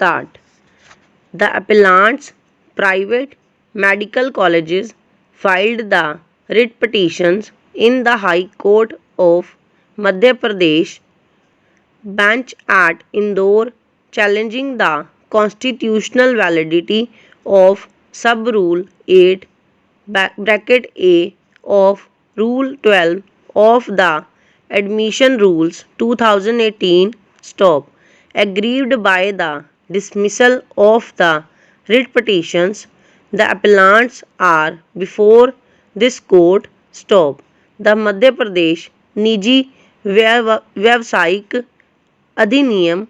start. The appellants, private medical colleges, filed the writ petitions in the High Court of Madhya Pradesh bench at Indore challenging the constitutional validity of Sub Rule 8 bracket A of Rule 12 of the Admission Rules 2018 stop, aggrieved by the dismissal of the writ petitions. The appellants are before this court stop. The Madhya Pradesh निजी व्यावसायिक अधिनियम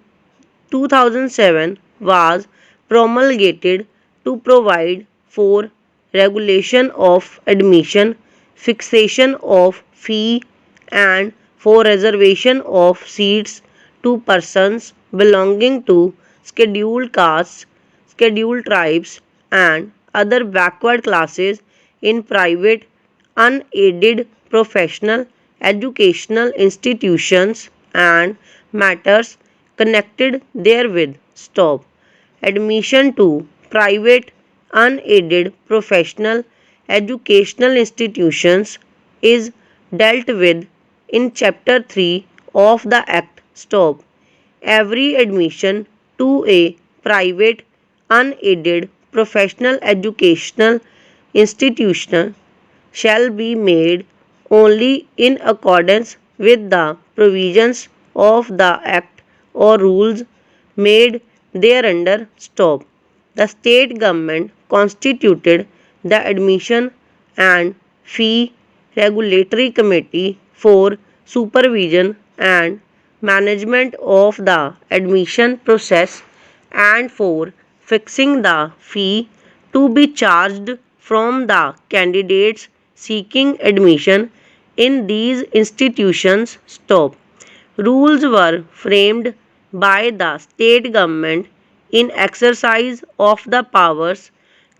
2007 was promulgated to provide for regulation of admission, fixation of fee, and for reservation of seats to persons belonging to scheduled castes, scheduled tribes, and other backward classes in private, unaided professional educational institutions and matters connected therewith. Stop. Admission to private, unaided professional educational institutions is dealt with in Chapter 3 of the Act. Stop. Every admission to a private, unaided professional educational institution shall be made only in accordance with the provisions of the Act or rules made thereunder. Stop. The state government constituted the Admission and Fee Regulatory Committee for supervision and management of the admission process and for fixing the fee to be charged from the candidates seeking admission in these institutions. Stop. Rules were framed by the state government in exercise of the powers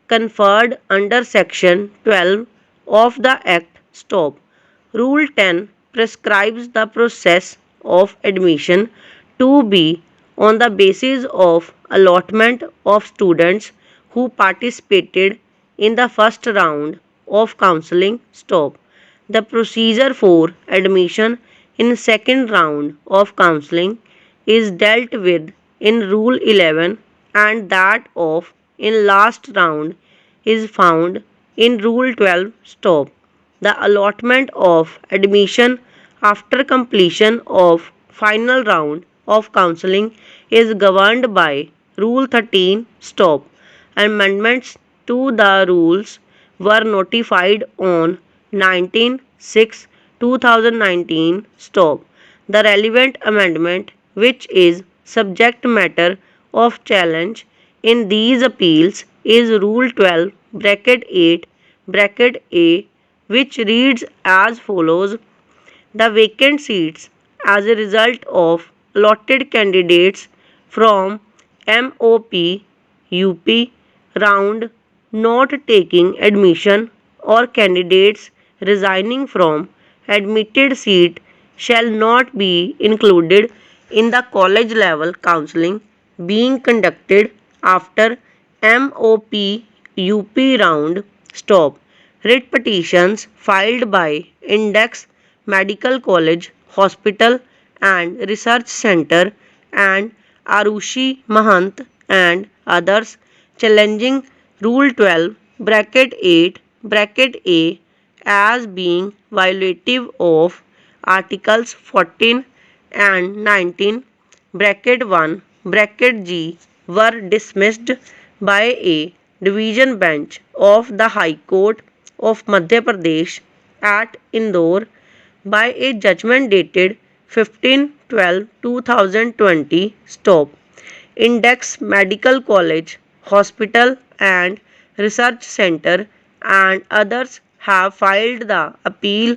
conferred under Section 12 of the Act. Stop. Rule 10 prescribes the process of admission to be on the basis of allotment of students who participated in the first round of counseling. Stop. The procedure for admission in second round of counseling is dealt with in Rule 11 and that of in last round is found in Rule 12. Stop. The allotment of admission after completion of final round of counseling is governed by Rule 13. Stop. Amendments to the rules were notified on 19/6/2019. Stop. The relevant amendment which is subject matter of challenge in these appeals is Rule 12 bracket 8 bracket A, which reads as follows: the vacant seats as a result of allotted candidates from MOP UP round not taking admission or candidates resigning from admitted seat shall not be included in the college level counseling being conducted after MOP UP round. Stop. Writ petitions filed by Index Medical College, Hospital and Research Center and Arushi Mahant and others challenging Rule 12 bracket 8 bracket A as being violative of Articles 14 and 19 bracket 1 bracket G were dismissed by a division bench of the High Court of Madhya Pradesh at Indore by a judgment dated 15/12/2020. Stop. Index Medical College, Hospital and Research Center and others have filed the appeal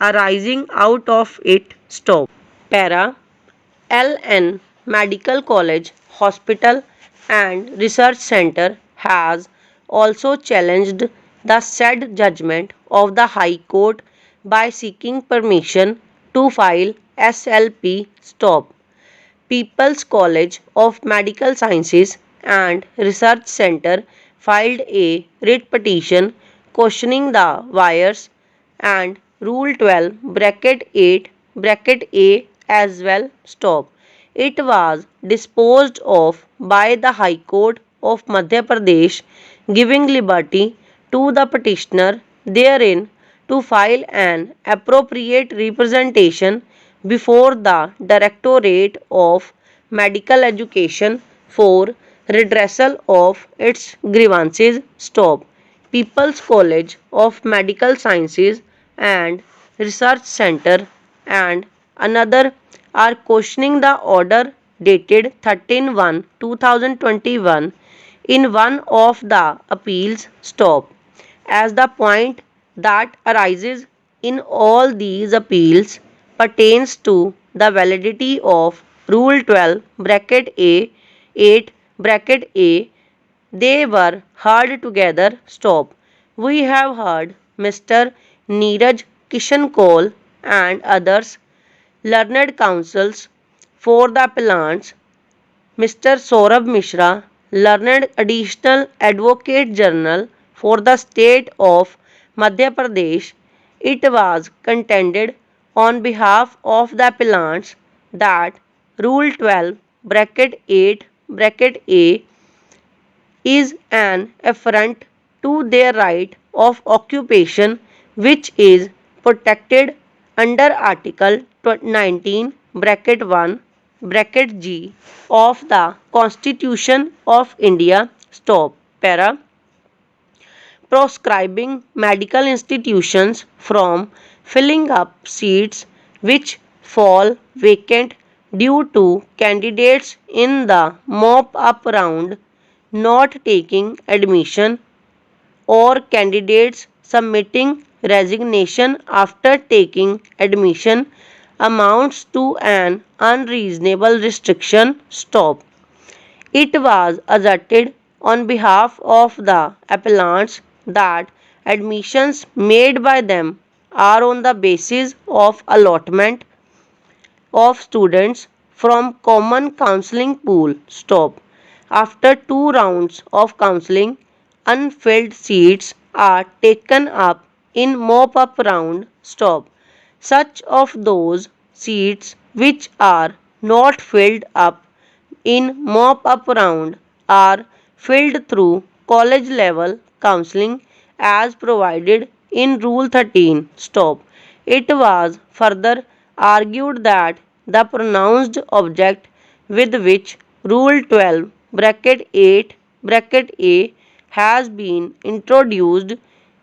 arising out of it. Stop. Para. LN Medical College, Hospital and Research Center has also challenged the said judgment of the High Court by seeking permission to file SLP. Stop. People's College of Medical Sciences and Research Center filed a writ petition questioning the wires and Rule 12 bracket 8 bracket A as well. Stop. It was disposed of by the High Court of Madhya Pradesh, giving liberty to the petitioner therein to file an appropriate representation before the Directorate of Medical Education for redressal of its grievances. Stop. People's College of Medical Sciences and Research Center and another are questioning the order dated 13/1/2021 in one of the appeals. Stop. As the point that arises in all these appeals pertains to the validity of Rule 12 bracket A 8 bracket A, they were heard together. Stop. We have heard Mr. Neeraj Kishan Kaul and others, learned counsels for the appellants, Mr. Saurabh Mishra, learned additional advocate general for the state of Madhya Pradesh. It was contended on behalf of the appellants that Rule 12 bracket 8 bracket A is an affront to their right of occupation, which is protected under Article 19 bracket 1 bracket G of the Constitution of India. Stop. Para. Proscribing medical institutions from filling up seats which fall vacant due to candidates in the mop up round not taking admission or candidates submitting resignation after taking admission amounts to an unreasonable restriction. Stop. It was asserted on behalf of the appellants that admissions made by them are on the basis of allotment of students from common counseling pool. Stop. After two rounds of counseling, unfilled seats are taken up in mop-up round. Stop. Such of those seats which are not filled up in mop-up round are filled through college level counseling as provided in Rule 13. Stop. It was further argued that the pronounced object with which Rule 12 bracket 8 bracket A has been introduced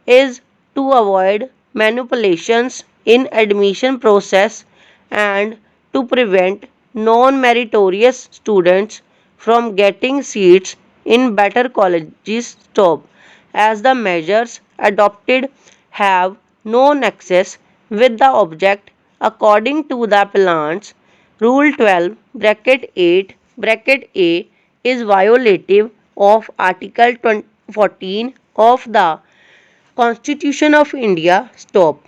is to avoid manipulations in admission process and to prevent non-meritorious students from getting seats in better colleges. Stop. As the measures adopted have no nexus with the object according to the appellants, Rule 12 bracket 8 bracket A is violative of Article 14 of the Constitution of India. Stop.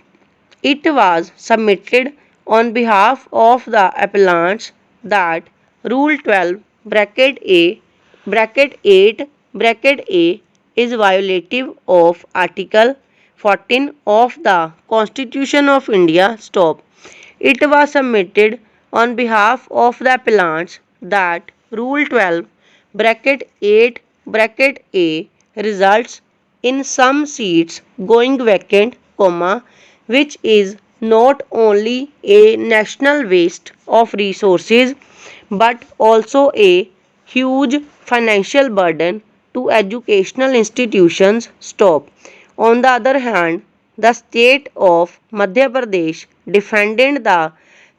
It was submitted on behalf of the appellants that Rule 12 bracket A bracket 8 bracket A is violative of Article 14 of the Constitution of India. Stop. It was submitted on behalf of the appellants that Rule 12 bracket 8 bracket A results in some seats going vacant, which is not only a national waste of resources but also a huge financial burden to educational institutions. Stop. On the other hand, the state of Madhya Pradesh defended the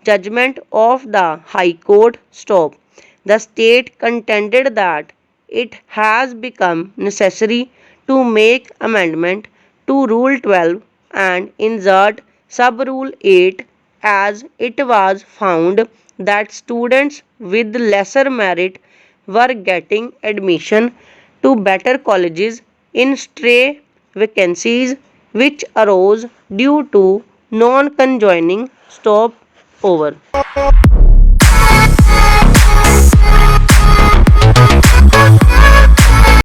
judgment of the High Court. Stop. The state contended that it has become necessary to make amendment to Rule 12 and insert Sub-Rule 8 as it was found that students with lesser merit were getting admission to better colleges in stray vacancies which arose due to non-conjoining. Stop. Over.